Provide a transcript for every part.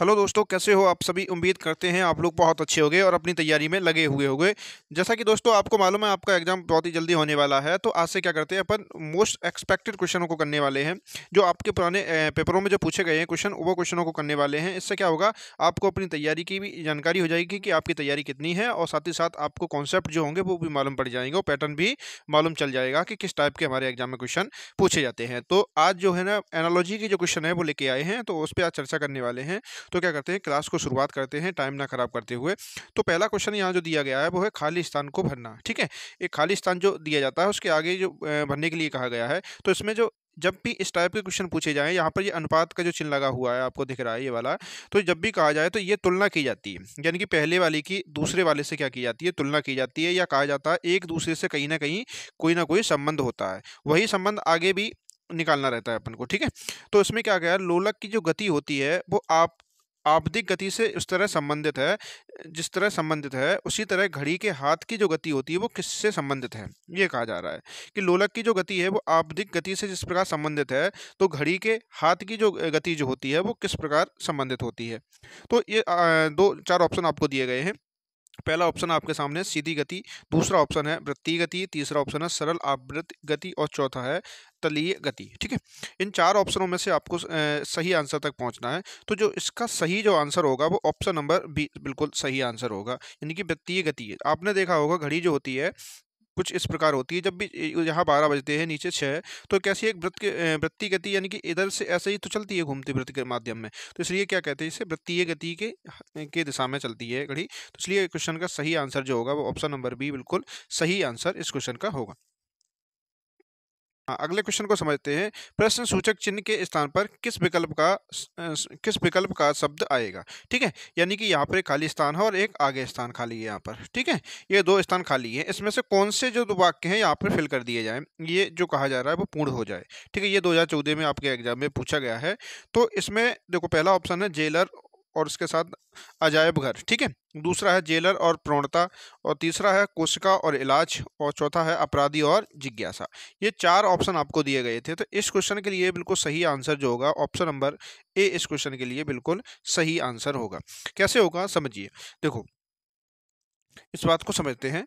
Hello दोस्तों, कैसे हो आप सभी। उम्मीद करते हैं आप लोग बहुत अच्छे होंगे और अपनी तैयारी में लगे हुए होंगे। जैसा कि दोस्तों आपको मालूम है आपका एग्जाम बहुत ही जल्दी होने वाला है, तो आज से क्या करते हैं अपन मोस्ट एक्सपेक्टेड क्वेश्चनों को करने वाले हैं। जो आपके पुराने पेपरों में जो पूछे गए हैं क्वेश्चन, वो क्वेश्चनों को करने वाले हैं। इससे क्या होगा, आपको अपनी तैयारी की भी जानकारी हो जाएगी कि आपकी तैयारी कितनी है, और साथ ही साथ आपको कॉन्सेप्ट जो होंगे वो भी मालूम पड़ जाएंगे, और पैटर्न भी मालूम चल जाएगा कि किस टाइप के हमारे एग्जाम में क्वेश्चन पूछे जाते हैं। तो आज जो है ना, एनालॉजी की जो क्वेश्चन है वो लेके आए हैं, तो उस पर आज चर्चा करने वाले हैं। तो क्या करते हैं, क्लास को शुरुआत करते हैं टाइम ना खराब करते हुए। तो पहला क्वेश्चन यहाँ जो दिया गया है वो है खाली स्थान को भरना। ठीक है, एक खाली स्थान जो दिया जाता है उसके आगे जो भरने के लिए कहा गया है। तो इसमें जो जब भी इस टाइप के क्वेश्चन पूछे जाएं, यहाँ पर ये अनुपात का जो चिन्ह लगा हुआ है आपको दिख रहा है ये वाला। तो जब भी कहा जाए तो ये तुलना की जाती है, यानी कि पहले वाले की दूसरे वाले से क्या की जाती है, तुलना की जाती है, या कहा जाता है एक दूसरे से कहीं ना कोई संबंध होता है। वही संबंध आगे भी निकालना रहता है अपन को। ठीक है, तो इसमें क्या गया, लोलक की जो गति होती है वो आप आवधिक गति से उस तरह संबंधित है, जिस तरह संबंधित है उसी तरह घड़ी के हाथ की जो गति होती है वो किससे संबंधित है। ये कहा जा रहा है कि लोलक की जो गति है वो आवधिक गति से जिस प्रकार संबंधित है, तो घड़ी के हाथ की जो गति जो होती है वो किस प्रकार संबंधित होती है। तो ये दो चार ऑप्शन आपको दिए गए हैं। पहला ऑप्शन आपके सामने है सीधी गति, दूसरा ऑप्शन है वृत्तीय गति, तीसरा ऑप्शन है सरल आवृत्त गति, और चौथा है तलीय गति। ठीक है, इन चार ऑप्शनों में से आपको सही आंसर तक पहुंचना है। तो जो इसका सही जो आंसर होगा वो ऑप्शन नंबर बी बिल्कुल सही आंसर होगा, यानी कि वृत्तीय गति है। आपने देखा होगा घड़ी जो होती है कुछ इस प्रकार होती है, जब भी यहाँ 12 बजते हैं नीचे 6, तो कैसी एक वृत्तीय गति, यानी कि इधर से ऐसे ही तो चलती है घूमती वृत्त के माध्यम में। तो इसलिए क्या कहते हैं, इसे वृत्तीय गति के दिशा में चलती है घड़ी। तो इसलिए क्वेश्चन का सही आंसर जो होगा वो ऑप्शन नंबर बी बिल्कुल सही आंसर इस क्वेश्चन का होगा। हाँ, अगले क्वेश्चन को समझते हैं। प्रश्न सूचक चिन्ह के स्थान पर किस विकल्प का शब्द आएगा। ठीक है, यानी कि यहाँ पर एक खाली स्थान है और एक आगे स्थान खाली है यहाँ पर। ठीक है, ये दो स्थान खाली है, इसमें से कौन से जो दो वाक्य हैं यहाँ पर फिल कर दिए जाएं, ये जो कहा जा रहा है वो पूर्ण हो जाए। ठीक है, ये 2014 में आपके एग्जाम में पूछा गया है। तो इसमें देखो, पहला ऑप्शन है जेलर और उसके साथ अजायब घर। ठीक है, दूसरा है जेलर और प्रवणता, और तीसरा है कोशिका और इलाज, और चौथा है अपराधी और जिज्ञासा। ये चार ऑप्शन आपको दिए गए थे। तो इस क्वेश्चन के लिए बिल्कुल सही आंसर जो होगा ऑप्शन नंबर ए इस क्वेश्चन के लिए बिल्कुल सही आंसर होगा। कैसे होगा समझिए, देखो इस बात को समझते हैं।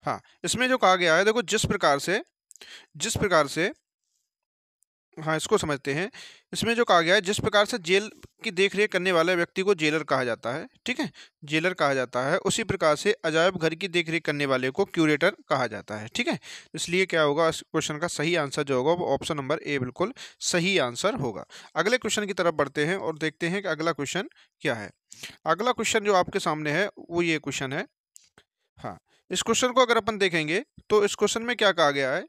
हाँ, इसमें जो कहा गया है, देखो जिस प्रकार से हाँ, इसको समझते हैं। इसमें जो कहा गया है, जिस प्रकार से जेल की देखरेख करने वाले व्यक्ति को जेलर कहा जाता है। ठीक है, जेलर कहा जाता है, उसी प्रकार से अजायब घर की देखरेख करने वाले को क्यूरेटर कहा जाता है। ठीक है, इसलिए क्या होगा, इस क्वेश्चन का सही आंसर जो होगा वो ऑप्शन नंबर ए बिल्कुल सही आंसर होगा। अगले क्वेश्चन की तरफ बढ़ते हैं और देखते हैं कि अगला क्वेश्चन क्या है। अगला क्वेश्चन जो आपके सामने है वो ये क्वेश्चन है। हाँ, इस क्वेश्चन को अगर अपन देखेंगे तो इस क्वेश्चन में क्या कहा गया है,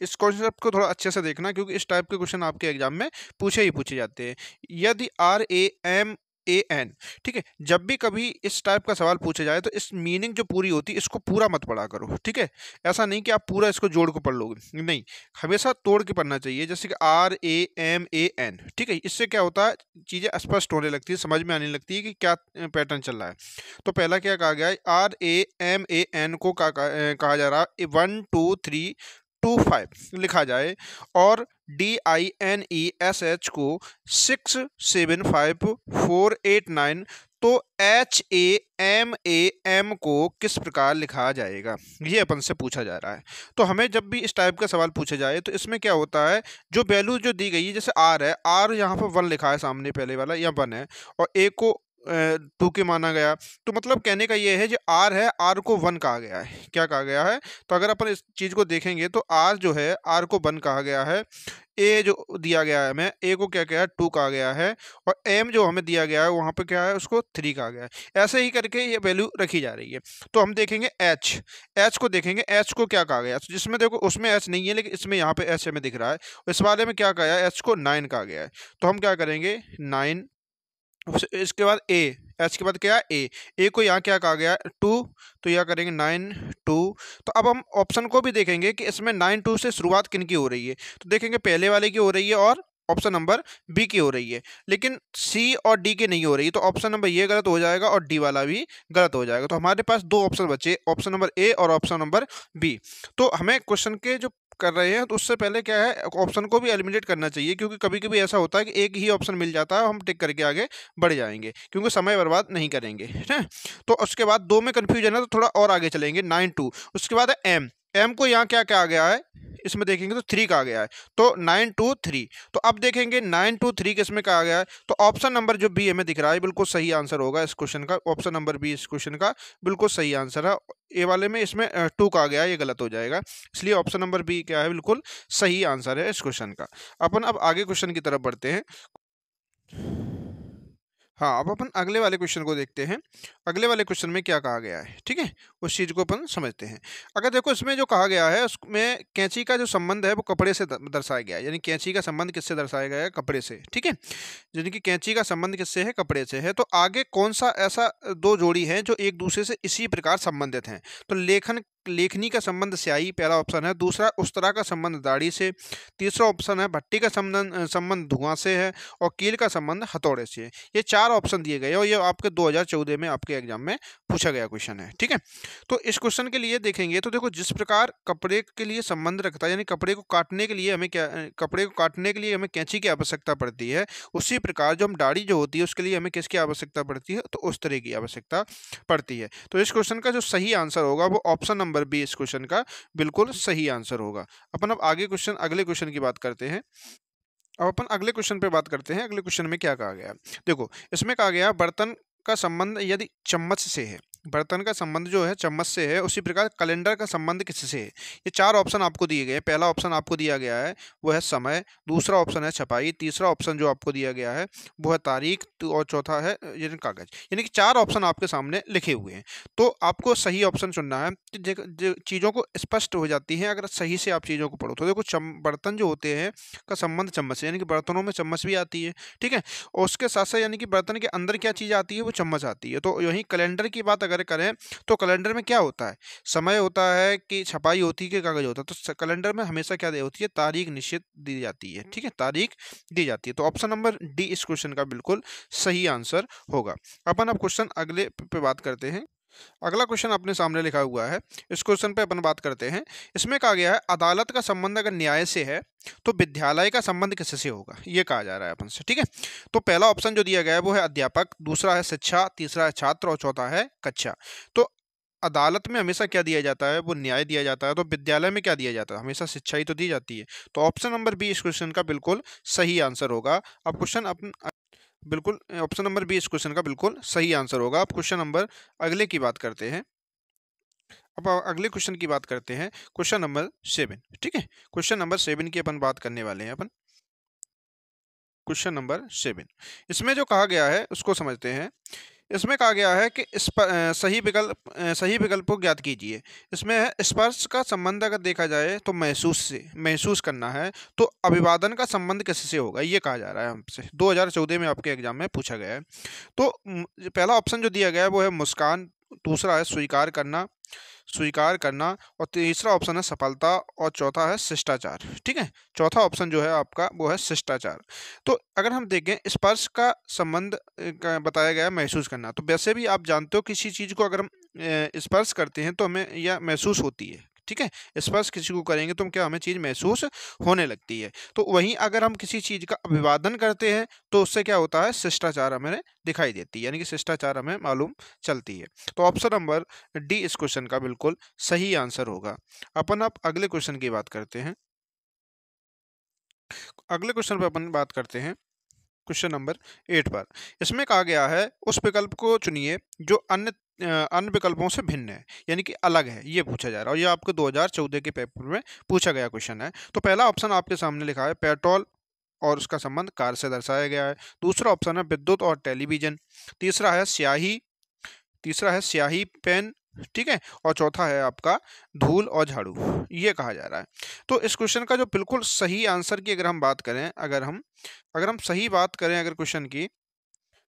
इस कॉन्सेप्ट को थोड़ा अच्छे से देखना, क्योंकि इस टाइप के क्वेश्चन आपके एग्जाम में पूछे जाते हैं। यदि RAMAN, ठीक है, जब भी कभी इस टाइप का सवाल पूछा जाए तो इस मीनिंग जो पूरी होती है इसको पूरा मत पढ़ा करो। ठीक है, ऐसा नहीं कि आप पूरा इसको जोड़ के पढ़ लोगे, नहीं, हमेशा तोड़ के पढ़ना चाहिए। जैसे कि RAMAN, ठीक है, इससे क्या होता है, चीज़ें स्पष्ट होने लगती है, समझ में आने लगती है कि क्या पैटर्न चल रहा है। तो पहला क्या कहा गया है, RAMAN को कहा जा रहा है 1 2 3 2 5 लिखा जाए, और DINESH को 6 7 5 4 8 9। तो HAMAM को किस प्रकार लिखा जाएगा, ये अपन से पूछा जा रहा है। तो हमें जब भी इस टाइप का सवाल पूछा जाए तो इसमें क्या होता है, जो वैल्यू जो दी गई है, जैसे R है, R यहाँ पर 1 लिखा है सामने पहले वाला, या 1 है, और A को 2 के माना गया। तो मतलब कहने का ये है, जो R है, R को 1 कहा गया है। क्या कहा गया है, तो अगर अपन इस चीज़ को देखेंगे तो R जो है, R को 1 कहा गया है। A जो दिया गया है हमें, A को क्या कहा है, 2 कहा गया है, और M जो हमें दिया गया है वहाँ पे क्या है, उसको 3 कहा गया है। ऐसे ही करके ये वैल्यू रखी जा रही है। तो हम देखेंगे H को देखेंगे, H को क्या कहा गया, जिसमें देखो उसमें H नहीं है, लेकिन इसमें यहाँ पे H हमें दिख रहा है। इस वाले में क्या कहा है, H को 9 कहा गया है। तो हम क्या करेंगे, 9, इसके बाद H के बाद क्या है, A को यहाँ क्या कहा गया है, 2, तो यह करेंगे 9 2। तो अब हम ऑप्शन को भी देखेंगे कि इसमें 9 2 से शुरुआत किन की हो रही है। तो देखेंगे पहले वाले की हो रही है और ऑप्शन नंबर बी की हो रही है, लेकिन सी और डी की नहीं हो रही, तो ऑप्शन नंबर ये गलत हो जाएगा और डी वाला भी गलत हो जाएगा। तो हमारे पास दो ऑप्शन बचे, ऑप्शन नंबर ए और ऑप्शन नंबर बी। तो हमें क्वेश्चन के जो कर रहे हैं तो उससे पहले क्या है, ऑप्शन को भी एलिमिनेट करना चाहिए, क्योंकि कभी कभी ऐसा होता है कि एक ही ऑप्शन मिल जाता है, हम टिक करके आगे बढ़ जाएंगे, क्योंकि समय बर्बाद नहीं करेंगे, ठीक है। तो उसके बाद दो में कंफ्यूजन है तो थोड़ा और आगे चलेंगे, 9 2। उसके बाद है एम। एम को यहाँ क्या क्या आ गया है, इसमें देखेंगे तो 3 का आ गया है, तो 9 2 3। तो अब देखेंगे 9 2 3 किसमें का आ गया है, तो ऑप्शन नंबर जो बी हमें दिख रहा है बिल्कुल सही आंसर होगा इस क्वेश्चन का। ऑप्शन नंबर बी इस क्वेश्चन का बिल्कुल सही आंसर है। ए वाले में इसमें 2 का आ गया है, ये गलत हो जाएगा, इसलिए ऑप्शन नंबर बी क्या है, बिल्कुल सही आंसर है इस क्वेश्चन का। अपन अब आगे क्वेश्चन की तरफ बढ़ते हैं। हाँ, अब अपन अगले वाले क्वेश्चन को देखते हैं। अगले वाले क्वेश्चन में क्या कहा गया है, ठीक है, उस चीज़ को अपन समझते हैं। अगर देखो इसमें जो कहा गया है उसमें कैंची का जो संबंध है वो कपड़े से दर्शाया गया है, यानी कैंची का संबंध किससे दर्शाया गया है, कपड़े से, ठीक है। यानी कि कैंची का संबंध किससे है, कपड़े से है। तो आगे कौन सा ऐसा दो जोड़ी है जो एक दूसरे से इसी प्रकार संबंधित हैं, तो लेखनी का संबंध स्याही पहला ऑप्शन है, दूसरा उस्तरा का संबंध दाढ़ी से, तीसरा ऑप्शन है भट्टी का संबंध धुआं से है, और कील का संबंध हथौड़े से है। ये चार ऑप्शन दिए गए और ये आपके 2014 में आपके एग्जाम में पूछा गया क्वेश्चन है, ठीक है। तो इस क्वेश्चन के लिए देखेंगे तो देखो, जिस प्रकार कपड़े के लिए संबंध रखता है, यानी कपड़े को काटने के लिए हमें कपड़े को काटने के लिए हमें कैंची की आवश्यकता पड़ती है, उसी प्रकार जो हम दाढ़ी जो होती है उसके लिए हमें किसकी आवश्यकता पड़ती है, तो उस तरह की आवश्यकता पड़ती है। तो इस क्वेश्चन का जो सही आंसर होगा वो ऑप्शन नंबर बी इस क्वेश्चन का बिल्कुल सही आंसर होगा। अपन अब आगे अगले क्वेश्चन की बात करते हैं। अब अपन अगले क्वेश्चन पे बात करते हैं। अगले क्वेश्चन में क्या कहा गया, देखो इसमें कहा गया बर्तन का संबंध यदि चम्मच से है, बर्तन का संबंध जो है चम्मच से है, उसी प्रकार कैलेंडर का संबंध किससे है। ये चार ऑप्शन आपको दिए गए हैं। पहला ऑप्शन आपको दिया गया है वो है समय, दूसरा ऑप्शन है छपाई, तीसरा ऑप्शन जो आपको दिया गया है वो है तारीख, और चौथा है यानी कागज। यानी कि चार ऑप्शन आपके सामने लिखे हुए हैं, तो आपको सही ऑप्शन चुनना है। जो चीज़ों को स्पष्ट हो जाती हैं अगर सही से आप चीज़ों को पढ़ो तो। देखो बर्तन जो होते हैं का संबंध चम्मच से, यानी कि बर्तनों में चम्मच भी आती है, ठीक है, और उसके साथ साथ यानी कि बर्तन के अंदर क्या चीज़ आती है, वो चम्मच आती है। तो यही कैलेंडर की बात अगर करें तो कैलेंडर में क्या होता है, समय होता है कि छपाई होती है कि कागज होता है। तो कैलेंडर में हमेशा क्या होती है, तारीख निश्चित दी जाती है, ठीक है, तारीख दी जाती है। तो ऑप्शन नंबर डी इस क्वेश्चन का बिल्कुल सही आंसर होगा। अपन अब क्वेश्चन अगले पे बात करते हैं। अगला क्वेश्चन अपने सामने लिखा हुआ है, इस क्वेश्चन पे अपन बात करते हैं। इसमें कहा गया है अदालत का संबंध अगर न्याय से है तो विद्यालय का संबंध किससे होगा, ये कहा जा रहा है अपन से, ठीक है। तो पहला ऑप्शन जो दिया गया है वो है अध्यापक, दूसरा है शिक्षा, तीसरा है छात्र और चौथा है कक्षा। तो अदालत में हमेशा क्या दिया जाता है, वो न्याय दिया जाता है, तो विद्यालय में क्या दिया जाता है, हमेशा शिक्षा ही तो दी जाती है। तो ऑप्शन नंबर बी इस क्वेश्चन का बिल्कुल सही आंसर होगा। अब क्वेश्चन अपन बिल्कुल ऑप्शन नंबर बी इस क्वेश्चन का बिल्कुल सही आंसर होगा। अब क्वेश्चन नंबर अगले की बात करते हैं। अब अगले क्वेश्चन की बात करते हैं, क्वेश्चन नंबर 7, ठीक है। क्वेश्चन नंबर 7 की अपन बात करने वाले हैं। अपन क्वेश्चन नंबर 7 इसमें जो कहा गया है उसको समझते हैं। इसमें कहा गया है कि सही विकल्प को ज्ञात कीजिए। इसमें है स्पर्श का संबंध अगर देखा जाए तो महसूस करना है, तो अभिवादन का संबंध किससे होगा, ये कहा जा रहा है हमसे। 2014 में आपके एग्जाम में पूछा गया है। तो पहला ऑप्शन जो दिया गया है वो है मुस्कान, दूसरा है स्वीकार करना, और तीसरा ऑप्शन है सफलता, और चौथा है शिष्टाचार, ठीक है। चौथा ऑप्शन जो है आपका वो है शिष्टाचार। तो अगर हम देखें स्पर्श का संबंध बताया गया है महसूस करना, तो वैसे भी आप जानते हो किसी चीज़ को अगर हम स्पर्श करते हैं तो हमें यह महसूस होती है, ठीक है। स्पर्श किसी को करेंगे तो क्या हमें चीज़ महसूस होने लगती है। तो वहीं अगर हम किसी चीज़ का अभिवादन करते हैं तो उससे क्या होता है, शिष्टाचार हमें दिखाई देती है, यानी कि शिष्टाचार हमें मालूम चलती है। तो ऑप्शन नंबर डी इस क्वेश्चन का बिल्कुल सही आंसर होगा। अपन अब अगले क्वेश्चन की बात करते हैं। अगले क्वेश्चन पर अपन बात करते हैं क्वेश्चन नंबर 8 पर। इसमें कहा गया है उस विकल्प को चुनिए जो अन्य विकल्पों से भिन्न है, यानी कि अलग है, ये पूछा जा रहा है, और ये आपको 2014 के पेपर में पूछा गया क्वेश्चन है। तो पहला ऑप्शन आपके सामने लिखा है पेट्रोल और उसका संबंध कार से दर्शाया गया है, दूसरा ऑप्शन है विद्युत और टेलीविजन, तीसरा है स्याही पेन, ठीक है, और चौथा है आपका धूल और झाड़ू, ये कहा जा रहा है। तो इस क्वेश्चन का जो बिल्कुल सही आंसर की अगर हम बात करें, अगर हम सही बात करें अगर क्वेश्चन की,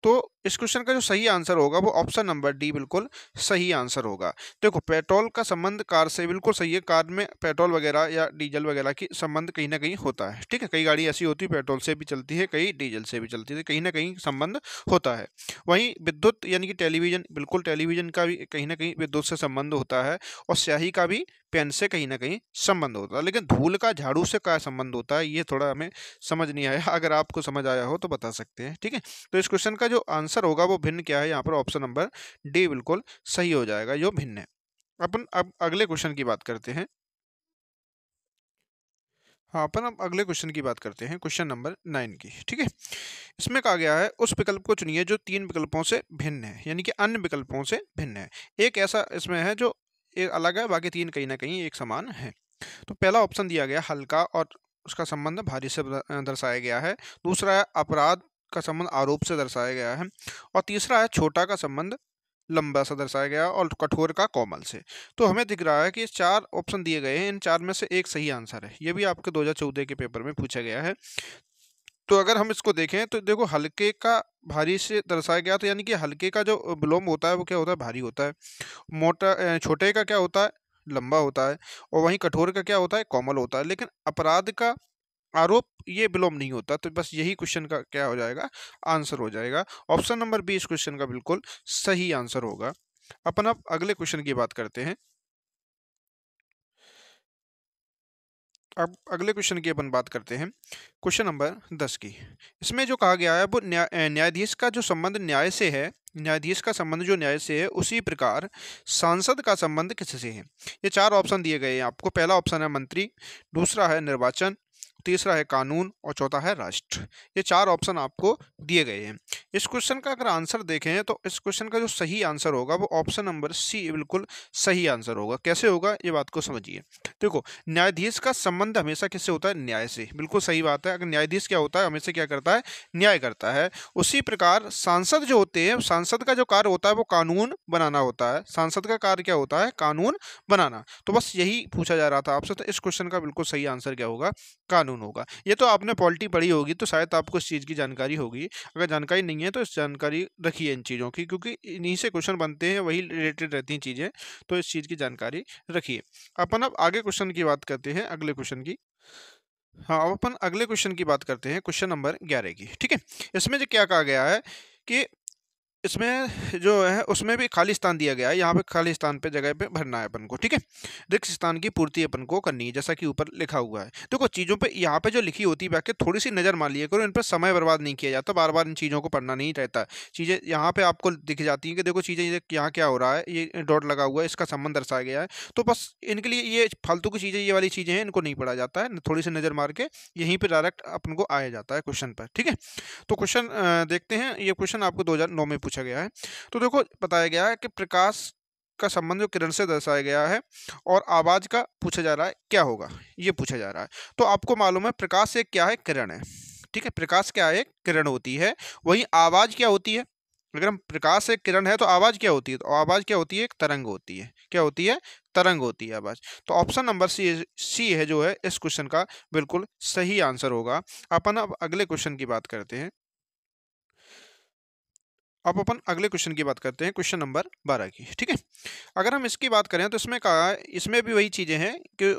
तो इस क्वेश्चन का जो सही आंसर होगा वो ऑप्शन नंबर डी बिल्कुल सही आंसर होगा। देखो, पेट्रोल का संबंध कार से बिल्कुल सही है। कार में पेट्रोल वगैरह या डीजल वगैरह की संबंध कहीं ना कहीं होता है, ठीक है। कई गाड़ी ऐसी होती है पेट्रोल से भी चलती है, कई डीजल से भी चलती है, कहीं ना कहीं संबंध होता है। वहीं विद्युत यानी कि टेलीविजन, बिल्कुल टेलीविजन का भी कहीं ना कहीं विद्युत से संबंध होता है, और स्याही का भी पेन से कहीं ना कहीं संबंध होता है। लेकिन धूल का झाड़ू से क्या संबंध होता है, ये थोड़ा हमें समझ नहीं आया। अगर आपको समझ आया हो तो बता सकते हैं, ठीक है। तो इस क्वेश्चन का जो आंसर होगा वो भिन्न क्या है, यहाँ पर ऑप्शन नंबर डी बिल्कुल सही हो जाएगा, जो भिन्न है। अपन अब अगले क्वेश्चन की बात करते हैं। हाँ, अपन अब अगले क्वेश्चन की बात करते हैं, क्वेश्चन नंबर 9 की, ठीक है। इसमें कहा गया है उस विकल्प को चुनिए जो 3 विकल्पों से भिन्न है, यानी कि अन्य विकल्पों से भिन्न है। एक ऐसा इसमें है जो एक अलग है, बाकी 3 कहीं ना कहीं एक समान है। तो पहला ऑप्शन दिया गया हल्का और उसका संबंध भारी से दर्शाया गया है। दूसरा है अपराध का संबंध आरोप से दर्शाया गया है। और तीसरा है छोटा का संबंध लंबा सा दर्शाया गया, और कठोर का कोमल से। तो हमें दिख रहा है कि 4 ऑप्शन दिए गए हैं, इन 4 में से एक सही आंसर है। ये भी आपके 2014 के पेपर में पूछा गया है। तो अगर हम इसको देखें तो देखो, हल्के का भारी से दर्शाया गया, तो यानी कि हल्के का जो विलोम होता है वो क्या होता है, भारी होता है। छोटे का क्या होता है, लंबा होता है। और वहीं कठोर का क्या होता है, कोमल होता है। लेकिन अपराध का आरोप ये विलोम नहीं होता। तो बस यही क्वेश्चन का क्या हो जाएगा, आंसर हो जाएगा। ऑप्शन नंबर बी इस क्वेश्चन का बिल्कुल सही आंसर होगा। अपन अब अगले क्वेश्चन की बात करते हैं। अब अगले क्वेश्चन की अपन बात करते हैं, क्वेश्चन नंबर 10 की। इसमें जो कहा गया है वो न्यायाधीश का जो संबंध न्याय से है, न्यायाधीश का संबंध जो न्याय से है, उसी प्रकार सांसद का संबंध किससे है। ये 4 ऑप्शन दिए गए हैं आपको। पहला ऑप्शन है मंत्री, दूसरा है निर्वाचन, तीसरा है कानून, और चौथा है राष्ट्र। ये 4 ऑप्शन आपको दिए गए हैं। इस क्वेश्चन का अगर आंसर देखें तो इस क्वेश्चन का जो सही आंसर होगा वो ऑप्शन नंबर सी बिल्कुल सही आंसर होगा। कैसे होगा, ये बात को समझिए। देखो, न्यायाधीश का संबंध हमेशा किससे होता है, न्याय से। बिल्कुल सही बात है। अगर न्यायाधीश क्या होता है, हमेशा क्या करता है, न्याय करता है। उसी प्रकार सांसद जो होते हैं, सांसद का जो कार्य होता है वो कानून बनाना होता है। सांसद का कार्य क्या होता है, कानून बनाना। तो बस यही पूछा जा रहा था आपसे। तो इस क्वेश्चन का बिल्कुल सही आंसर क्या होगा, कानून होगा। ये तो आपने पॉलिटी पढ़ी होगी तो शायद आपको इस चीज़ की जानकारी होगी। अगर जानकारी नहीं है तो इस जानकारी रखिए इन चीज़ों की, क्योंकि इन्हीं से क्वेश्चन बनते हैं, वही रिलेटेड रहती हैं चीज़ें। तो इस चीज़ की जानकारी रखिए। अपन अब आगे क्वेश्चन की बात करते हैं, अगले क्वेश्चन की। हाँ, अब अपन अगले क्वेश्चन की बात करते हैं, क्वेश्चन नंबर 11 की, ठीक है। इसमें जो क्या कहा गया है कि इसमें जो है उसमें भी खाली स्थान दिया गया है। यहाँ पे खाली स्थान पे जगह पे भरना है अपन को, ठीक है। रिक्त स्थान की पूर्ति अपन को करनी है, जैसा कि ऊपर लिखा हुआ है। देखो, चीज़ों पे यहाँ पे जो लिखी होती है व्याख्या, थोड़ी सी नज़र मार लिया करो। इन पर समय बर्बाद नहीं किया जाता, बार बार इन चीज़ों को पढ़ना नहीं रहता। चीज़ें यहाँ पे आपको दिख जाती हैं कि देखो चीज़ें यहाँ क्या हो रहा है, ये डॉट लगा हुआ है, इसका संबंध दर्शाया गया है। तो बस इनके लिए ये फालतू की चीज़ें, ये वाली चीज़ें हैं, इनको नहीं पढ़ा जाता है। थोड़ी सी नज़र मार के यहीं पर डायरेक्ट अपन को आया जाता है क्वेश्चन पर, ठीक है। तो क्वेश्चन देखते हैं। ये क्वेश्चन आपको 2009 में पूछा गया है। तो देखो, बताया गया है कि प्रकाश का संबंध जो किरण से दर्शाया गया है, और आवाज का पूछा जा रहा है क्या होगा, ये पूछा जा रहा है। तो आपको मालूम है प्रकाश एक क्या है, किरण है, ठीक है। प्रकाश क्या है, एक किरण होती है। वहीं आवाज क्या होती है, अगर हम प्रकाश एक किरण है तो आवाज क्या होती है, तो आवाज क्या होती है, एक तरंग होती है। क्या होती है, तरंग होती है आवाज। तो ऑप्शन नंबर सी है जो है इस क्वेश्चन का बिल्कुल सही आंसर होगा। अपन अब अगले क्वेश्चन की बात करते हैं। अब अपन अगले क्वेश्चन की बात करते हैं, क्वेश्चन नंबर 12 की, ठीक है। अगर हम इसकी बात करें तो इसमें कहा, इसमें भी वही चीज़ें हैं कि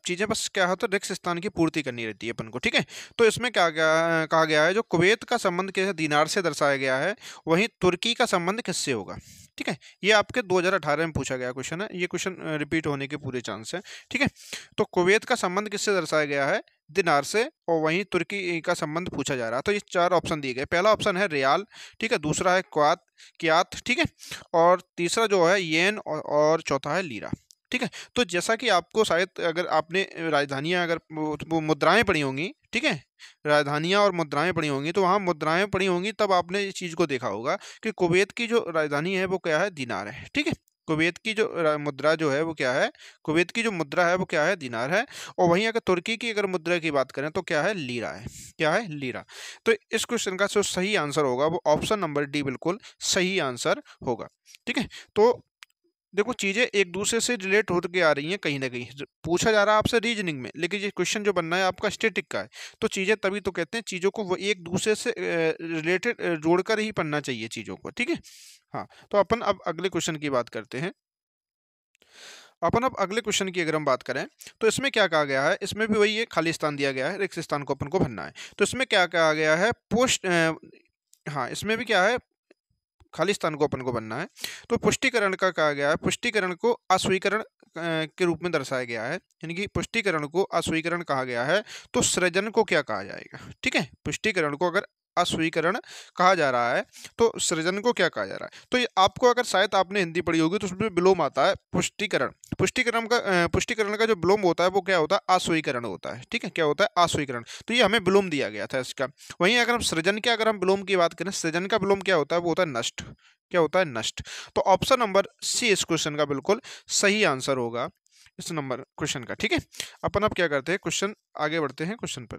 चीज़ें बस क्या होता है, रिक्त स्थान की पूर्ति करनी रहती है अपन को, ठीक है। तो इसमें क्या कहा गया है, जो कुवैत का संबंध कैसे दीनार से दर्शाया गया है, वहीं तुर्की का संबंध किससे होगा, ठीक है। ये आपके 2018 में पूछा गया क्वेश्चन है। ये क्वेश्चन रिपीट होने के पूरे चांस है, ठीक है। तो कुवैत का संबंध किससे दर्शाया गया है, दिनार से। और वहीं तुर्की का संबंध पूछा जा रहा है। तो ये 4 ऑप्शन दिए गए। पहला ऑप्शन है रियाल, ठीक है। दूसरा है क्वात, क्यात, ठीक है। और तीसरा जो है येन, और चौथा है लीरा, ठीक है। तो जैसा कि आपको शायद, अगर आपने राजधानियां, अगर वो मुद्राएं पढ़ी होंगी, ठीक है, राजधानियां और मुद्राएं पढ़ी होंगी, तो वहाँ मुद्राएं पढ़ी होंगी तब आपने इस चीज़ को देखा होगा कि कुवैत की जो राजधानी है वो क्या है, दिनार है, ठीक है। कुवैत की जो मुद्रा जो है वो क्या है, कुवैत की जो मुद्रा है वो क्या है, दिनार है। और वहीं अगर तुर्की की अगर मुद्रा की बात करें तो क्या है, लीरा है। क्या है, लीरा। तो इस क्वेश्चन का जो सही आंसर होगा वो ऑप्शन नंबर डी बिल्कुल सही आंसर होगा, ठीक है। तो देखो चीजें एक दूसरे से रिलेट होकर आ रही हैं कहीं ना कहीं, पूछा जा रहा है आपसे रीजनिंग में, लेकिन ये क्वेश्चन जो बनना है आपका स्टैटिक का है। तो चीजें तभी तो कहते हैं चीजों को वो एक दूसरे से रिलेटेड जोड़कर ही पढ़ना चाहिए चीजों को, ठीक है। हाँ, तो अपन अब अगले क्वेश्चन की बात करते हैं। अपन अब अगले क्वेश्चन की अगर हम बात करें तो इसमें क्या कहा गया है, इसमें भी वही है, खाली स्थान दिया गया है, रिक्त स्थान को अपन को भरना है। तो इसमें क्या कहा गया है, हाँ इसमें भी क्या है, खाली स्थान को अपन को बनना है। तो पुष्टिकरण का कहा गया है, पुष्टिकरण को अस्वीकरण के रूप में दर्शाया गया है, यानी कि पुष्टिकरण को अस्वीकरण कहा गया है। तो सृजन को क्या कहा जाएगा, ठीक है, पुष्टिकरण को अगर अस्वीकरण कहा जा रहा है तो सृजन को क्या कहा जा रहा है। तो ये आपको अगर शायद आपने हिंदी पढ़ी होगी तो उसमें विलोम आता है पुष्टिकरण। पुष्टिकरण का जो विलोम होता है वो क्या होता है, अस्वीकरण होता है, ठीक है, क्या होता है, अस्वीकरण। तो ये हमें विलोम दिया गया था इसका। वहीं अगर हम सृजन के अगर हम विलोम की बात करें, सृजन का विलोम क्या होता है, वो होता है नष्ट। क्या होता है, नष्ट। तो ऑप्शन नंबर सी इस क्वेश्चन का बिल्कुल सही आंसर होगा इस नंबर क्वेश्चन का, ठीक है। अपन अब क्या करते हैं, क्वेश्चन आगे बढ़ते हैं क्वेश्चन पर।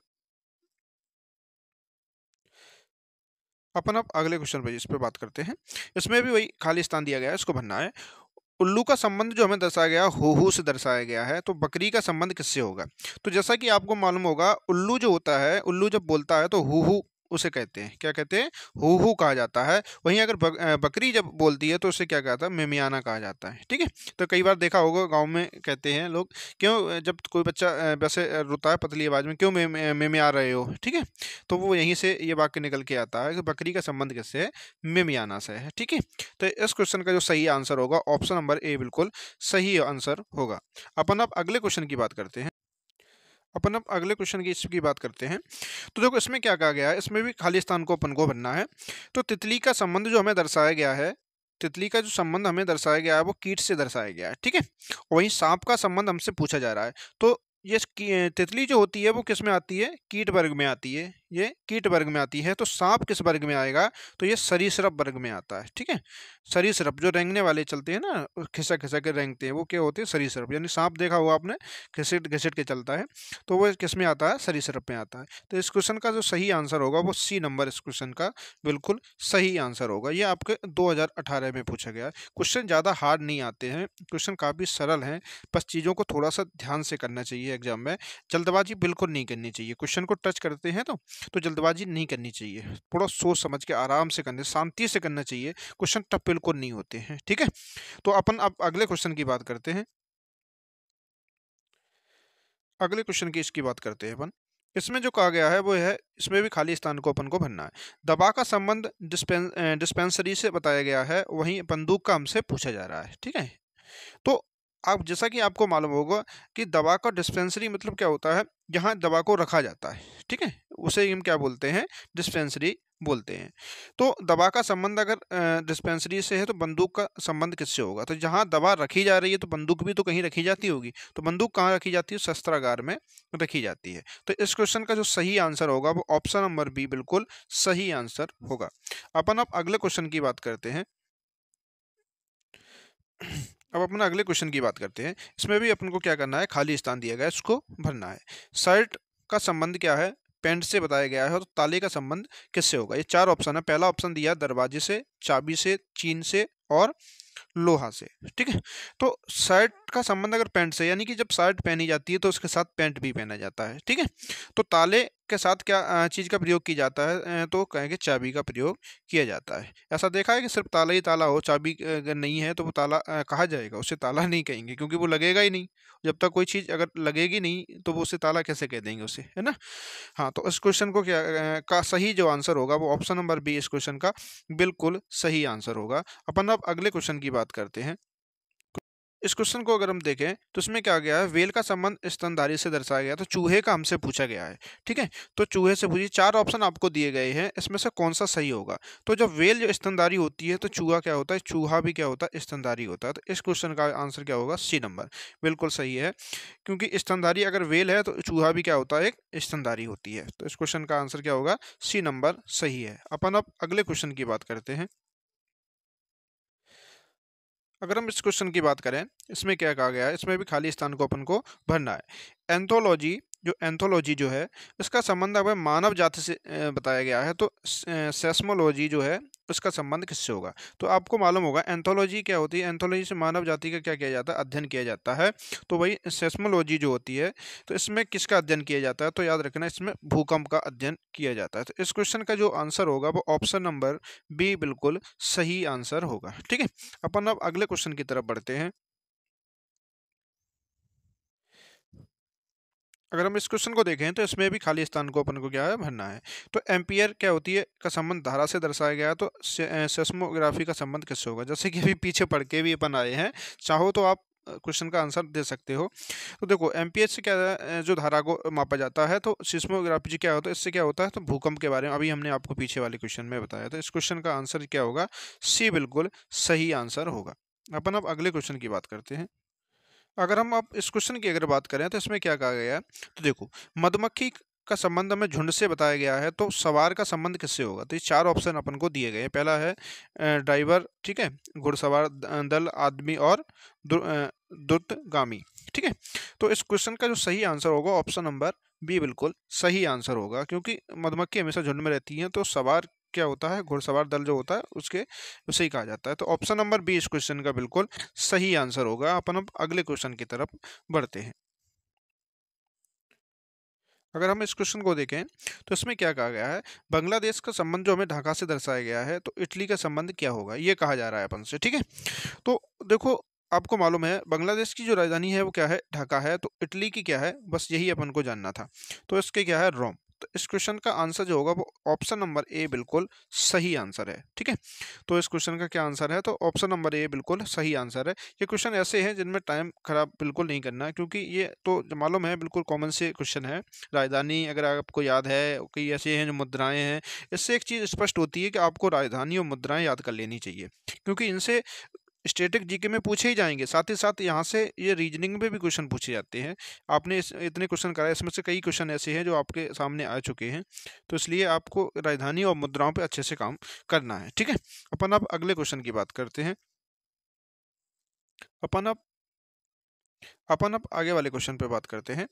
अपन अब अगले क्वेश्चन पर इस पे बात करते हैं। इसमें भी वही खाली स्थान दिया गया है, इसको भरना है। उल्लू का संबंध जो हमें दर्शाया गया हु से दर्शाया गया है, तो बकरी का संबंध किससे होगा। तो जैसा कि आपको मालूम होगा, उल्लू जो होता है, उल्लू जब बोलता है तो हु उसे कहते हैं, क्या कहते हैं, हु कहा जाता है। वहीं अगर बकरी जब बोलती है तो उसे क्या कहता है, मेमियाना कहा जाता है, ठीक है। तो कई बार देखा होगा गांव में कहते हैं लोग, क्यों जब कोई बच्चा वैसे रोता है पतली आवाज में, क्यों मेमिया रहे हो, ठीक है। तो वो यहीं से ये वाक्य निकल के आता है कि बकरी का संबंध किससे है, मेमियाना से है, ठीक है। तो इस क्वेश्चन का जो सही आंसर होगा ऑप्शन नंबर ए बिल्कुल सही आंसर होगा। अपन अब अगले क्वेश्चन की बात करते हैं। अपन अब अगले क्वेश्चन की इसकी बात करते हैं। तो देखो इसमें क्या कहा गया है, इसमें भी खाली स्थान को अपन को भरना है। तो तितली का संबंध जो हमें दर्शाया गया है, तितली का जो संबंध हमें दर्शाया गया है वो कीट से दर्शाया गया है, ठीक है। वहीं सांप का संबंध हमसे पूछा जा रहा है। तो ये तितली जो होती है वो किस में आती है, कीट वर्ग में आती है, ये कीट वर्ग में आती है। तो सांप किस वर्ग में आएगा, तो ये सरीसृप वर्ग में आता है, ठीक है। सरीसृप जो रेंगने वाले चलते हैं ना, खिसक खिसक के रेंगते हैं, वो क्या होते हैं, सरीसृप। यानी सांप देखा हुआ आपने, घिसट घिसट के चलता है, तो वो किस में आता है, सरीसृप में आता है। तो इस क्वेश्चन का जो सही आंसर होगा वो सी नंबर इस क्वेश्चन का बिल्कुल सही आंसर होगा। ये आपके 2018 में पूछा गया है। क्वेश्चन ज़्यादा हार्ड नहीं आते हैं, क्वेश्चन काफ़ी सरल हैं, बस चीज़ों को थोड़ा सा ध्यान से करना चाहिए एग्जाम में। जल्दबाजी बिल्कुल नहीं करनी चाहिए, क्वेश्चन को टच करते हैं तो जल्दबाजी नहीं करनी चाहिए, थोड़ा सोच समझ के आराम से करने, शांति से करना चाहिए। क्वेश्चन टफ बिल्कुल नहीं होते हैं, ठीक है। तो अपन अब अगले क्वेश्चन की बात करते हैं। अगले क्वेश्चन की इसकी बात करते हैं अपन। इसमें जो कहा गया है वो है, इसमें भी खाली स्थान को अपन को भरना है। दवा का संबंध डिस्पेंसरी से बताया गया है, वहीं बंदूक का हमसे पूछा जा रहा है, ठीक है। तो आप जैसा कि आपको मालूम होगा कि दवा का डिस्पेंसरी मतलब क्या होता है, जहाँ दवा को रखा जाता है, ठीक है, उसे हम क्या बोलते हैं, डिस्पेंसरी बोलते हैं। तो दवा का संबंध अगर डिस्पेंसरी से है तो बंदूक का संबंध किससे होगा। तो जहाँ दवा रखी जा रही है तो बंदूक भी तो कहीं रखी जाती होगी। तो बंदूक कहाँ रखी जाती है, शस्त्रागार में रखी जाती है। तो इस क्वेश्चन का जो सही आंसर होगा वो ऑप्शन नंबर बी बिल्कुल सही आंसर होगा। अपन अब अगले क्वेश्चन की बात करते हैं। अब अपन अगले क्वेश्चन की बात करते हैं। इसमें भी अपन को क्या करना है, खाली स्थान दिया गया है, इसको भरना है। शर्ट का संबंध क्या है, पैंट से बताया गया है। तो ताले का संबंध किससे होगा। ये चार ऑप्शन है। पहला ऑप्शन दिया दरवाजे से, चाबी से, चीन से और लोहा से, ठीक है। तो शर्ट का संबंध अगर पैंट से, यानी कि जब शर्ट पहनी जाती है तो उसके साथ पैंट भी पहना जाता है, ठीक है। तो ताले के साथ क्या चीज़ का प्रयोग किया जाता है, तो कहेंगे चाबी का प्रयोग किया जाता है। ऐसा देखा है कि सिर्फ ताला ही ताला हो, चाबी अगर नहीं है तो वो ताला कहा जाएगा, उसे ताला नहीं कहेंगे क्योंकि वो लगेगा ही नहीं। जब तक कोई चीज़ अगर लगेगी नहीं तो वो उसे ताला कैसे कह देंगे उसे, है ना। हाँ, तो इस क्वेश्चन को क्या का सही जो आंसर होगा वो ऑप्शन नंबर बी इस क्वेश्चन का बिल्कुल सही आंसर होगा। अपन अब अगले क्वेश्चन की बात करते हैं। इस क्वेश्चन को अगर हम देखें तो इसमें क्या गया है, वेल का संबंध स्तनधारी से दर्शाया गया। तो चूहे का हमसे पूछा गया है, ठीक है। तो चूहे से पूछिए, चार ऑप्शन आपको दिए गए हैं, इसमें से कौन सा सही होगा। तो जब वेल जो स्तनधारी होती है तो चूहा क्या होता है, चूहा भी क्या होता है, स्तनधारी होता है। तो इस क्वेश्चन का आंसर क्या होगा, सी नंबर बिल्कुल सही है। क्योंकि स्तनधारी अगर वेल है तो चूहा भी क्या होता है, एक स्तनधारी होती है। तो इस क्वेश्चन का आंसर क्या होगा, सी नंबर सही है। अपन अब अगले क्वेश्चन की बात करते हैं। अगर हम इस क्वेश्चन की बात करें, इसमें क्या कहा गया है, इसमें भी खाली स्थान को अपन को भरना है। एंथोलॉजी जो है, इसका संबंध अगर मानव जाति से बताया गया है। तो सेस्मोलॉजी जो है उसका संबंध किससे होगा। तो आपको मालूम होगा एंथोलॉजी क्या होती है, एंथोलॉजी से मानव जाति का क्या किया जाता है, अध्ययन किया जाता है। तो वही सेस्मोलॉजी जो होती है, तो इसमें किसका अध्ययन किया जाता है, तो याद रखना इसमें भूकंप का अध्ययन किया जाता है। तो इस क्वेश्चन का जो आंसर होगा वो ऑप्शन नंबर बी बिल्कुल सही आंसर होगा। ठीक है, अपन अब अगले क्वेश्चन की तरफ बढ़ते हैं। अगर हम इस क्वेश्चन को देखें तो इसमें भी खाली स्थान को अपन को क्या है, भरना है। तो एम्पियर क्या होती है का संबंध धारा से दर्शाया गया है, तो सेस्मोग्राफी का संबंध किससे होगा। जैसे कि अभी पीछे पढ़ के भी अपन आए हैं, चाहो तो आप क्वेश्चन का आंसर दे सकते हो। तो देखो एम्पियर से क्या जो धारा को मापा जाता है, तो सिस्मोग्राफी क्या होता है, इससे क्या होता है, तो भूकंप के बारे में अभी हमने आपको पीछे वाले क्वेश्चन में बताया। तो इस क्वेश्चन का आंसर क्या होगा, सी बिल्कुल सही आंसर होगा। अपन अब अगले क्वेश्चन की बात करते हैं। अगर हम अब इस क्वेश्चन की अगर बात करें तो इसमें क्या कहा गया है, तो देखो मधुमक्खी का संबंध हमें झुंड से बताया गया है, तो सवार का संबंध किससे होगा। तो ये चार ऑप्शन अपन को दिए गए हैं। पहला है ड्राइवर, ठीक है, घुड़सवार दल, आदमी और द्रुतगामी। ठीक है, तो इस क्वेश्चन का जो सही आंसर होगा ऑप्शन नंबर बी बिल्कुल सही आंसर होगा, क्योंकि मधुमक्खी हमेशा झुंड में रहती हैं, तो सवार क्या होता है, घुड़सवार दल जो होता है उसके उसे ही कहा जाता है। तो ऑप्शन नंबर बी इस क्वेश्चन का बिल्कुल सही आंसर होगा। अपन अब अगले क्वेश्चन की तरफ बढ़ते हैं। अगर हम इस क्वेश्चन को देखें तो इसमें क्या कहा गया है, बांग्लादेश का संबंध जो हमें ढाका से दर्शाया गया है, तो इटली का संबंध क्या होगा, ये कहा जा रहा है अपन से। ठीक है, तो देखो आपको मालूम है बांग्लादेश की जो राजधानी है वो क्या है, ढाका है। तो इटली की क्या है, बस यही अपन को जानना था। तो इसके क्या है, रोम। तो इस क्वेश्चन का आंसर जो होगा वो ऑप्शन नंबर ए बिल्कुल सही आंसर है। ठीक है, तो इस क्वेश्चन का क्या आंसर है, तो ऑप्शन नंबर ए बिल्कुल सही आंसर है। ये क्वेश्चन ऐसे हैं जिनमें टाइम खराब बिल्कुल नहीं करना, क्योंकि ये तो मालूम है बिल्कुल कॉमन से क्वेश्चन है। राजधानी अगर आपको याद है, कई ऐसे हैं जो मुद्राएं हैं, इससे एक चीज़ स्पष्ट होती है कि आपको राजधानी और मुद्राएं याद कर लेनी चाहिए, क्योंकि इनसे स्टैटिक जीके में पूछे ही जाएंगे। साथ ही साथ यहाँ से ये रीजनिंग में भी क्वेश्चन पूछे जाते हैं। आपने इतने क्वेश्चन कराए, इसमें से कई क्वेश्चन ऐसे हैं जो आपके सामने आ चुके हैं, तो इसलिए आपको राजधानी और मुद्राओं पे अच्छे से काम करना है। ठीक है, अपन अब अगले क्वेश्चन की बात करते हैं। अपन अब अपन अब आगे वाले क्वेश्चन पे बात करते हैं।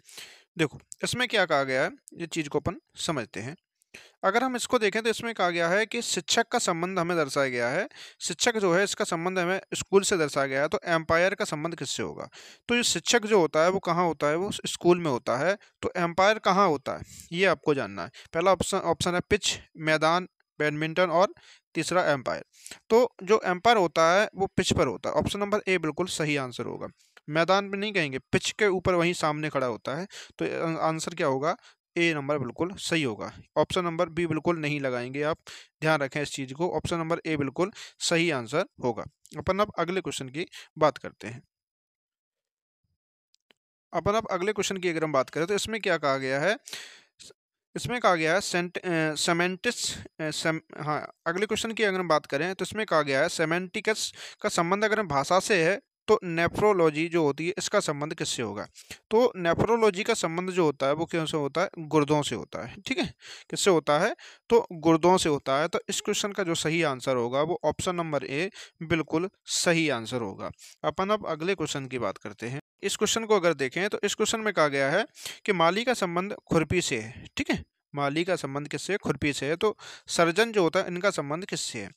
देखो इसमें क्या कहा गया है, ये चीज़ को अपन समझते हैं। अगर हम इसको देखें तो इसमें कहा गया है कि शिक्षक का संबंध हमें दर्शाया गया है। शिक्षक जो है इसका संबंध हमें स्कूल से दर्शाया गया है, तो एम्पायर का संबंध किससे होगा। तो ये शिक्षक जो होता है वो कहाँ होता है, वो स्कूल में होता है। तो एम्पायर कहाँ होता है, ये आपको जानना है। पहला ऑप्शन ऑप्शन है पिच, मैदान, बैडमिंटन और तीसरा एम्पायर। तो जो एम्पायर होता है वो पिच पर होता है। ऑप्शन नंबर ए बिल्कुल सही आंसर होगा। मैदान में नहीं कहेंगे, पिच के ऊपर वहीं सामने खड़ा होता है। तो आंसर क्या होगा, ए नंबर बिल्कुल सही होगा। ऑप्शन नंबर बी बिल्कुल नहीं लगाएंगे आप, ध्यान रखें इस चीज़ को। ऑप्शन नंबर ए बिल्कुल सही आंसर होगा। अपन अब अगले क्वेश्चन की बात करते हैं। अपन अब अगले क्वेश्चन की अगर हम बात करें तो इसमें क्या कहा गया है, इसमें कहा गया है हाँ, अगले क्वेश्चन की अगर हम बात करें तो इसमें कहा गया है सेमेंटिक्स का संबंध अगर हम भाषा से है, तो नेफ्रोलॉजी जो होती है इसका संबंध किससे होगा। तो नेफ्रोलॉजी का संबंध जो होता है वो किससे होता है, गुर्दों से होता है। ठीक है, किससे होता है, तो गुर्दों से होता है। तो इस क्वेश्चन का जो सही आंसर होगा वो ऑप्शन नंबर ए बिल्कुल सही आंसर होगा। अपन अब अगले क्वेश्चन की बात करते हैं। इस क्वेश्चन को अगर देखें तो इस क्वेश्चन में कहा गया है कि माली का संबंध खुरपी से है। ठीक है, माली का संबंध किससे है, खुरपी से है। तो सर्जन जो होता है इनका संबंध किससे है।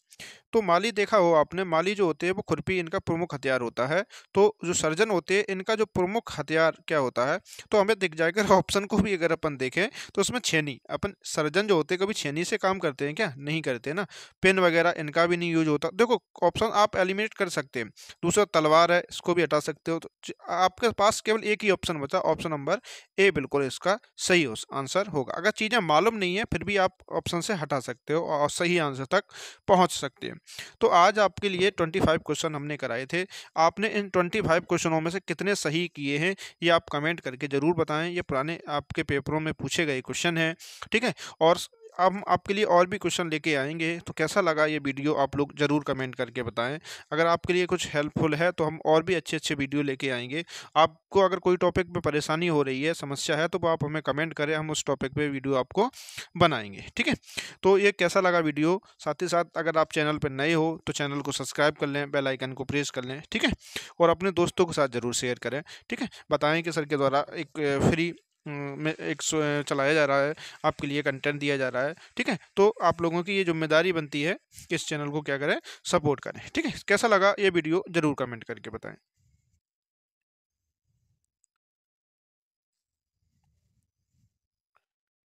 तो माली देखा हो आपने, माली जो होते हैं वो खुरपी इनका प्रमुख हथियार होता है। तो जो सर्जन होते हैं इनका जो प्रमुख हथियार क्या होता है, तो हमें दिख जाएगा ऑप्शन को भी अगर अपन देखें तो उसमें छेनी। अपन सर्जन जो होते हैं कभी छेनी से काम करते हैं क्या, नहीं करते ना। पेन वगैरह इनका भी नहीं यूज होता। देखो ऑप्शन आप एलिमिनेट कर सकते हैं। दूसरा तलवार है, इसको भी हटा सकते हो। तो आपके पास केवल एक ही ऑप्शन बचा, ऑप्शन नंबर ए बिल्कुल इसका सही आंसर होगा। अगर चीज़ें मालूम नहीं है फिर भी आप ऑप्शन से हटा सकते हो और सही आंसर तक पहुंच सकते हैं। तो आज आपके लिए 25 क्वेश्चन हमने कराए थे। आपने इन 25 क्वेश्चनों में से कितने सही किए हैं ये आप कमेंट करके ज़रूर बताएं। ये पुराने आपके पेपरों में पूछे गए क्वेश्चन हैं। ठीक है, और अब हम आपके लिए और भी क्वेश्चन लेके आएंगे। तो कैसा लगा ये वीडियो आप लोग ज़रूर कमेंट करके बताएं। अगर आपके लिए कुछ हेल्पफुल है तो हम और भी अच्छे अच्छे वीडियो लेके आएंगे। आपको अगर कोई टॉपिक पे परेशानी हो रही है, समस्या है, तो वो आप हमें कमेंट करें, हम उस टॉपिक पे वीडियो आपको बनाएंगे। ठीक है, तो ये कैसा लगा वीडियो, साथ ही साथ अगर आप चैनल पर नए हो तो चैनल को सब्सक्राइब कर लें, बेल आइकन को प्रेस कर लें। ठीक है, और अपने दोस्तों के साथ ज़रूर शेयर करें। ठीक है, बताएं कि सर के द्वारा एक फ्री में एक चलाया जा रहा है, आपके लिए कंटेंट दिया जा रहा है, ठीक है। तो आप लोगों की ये जिम्मेदारी बनती है कि इस चैनल को क्या करें, सपोर्ट करें, ठीक है। कैसा लगा ये वीडियो ज़रूर कमेंट करके बताएं।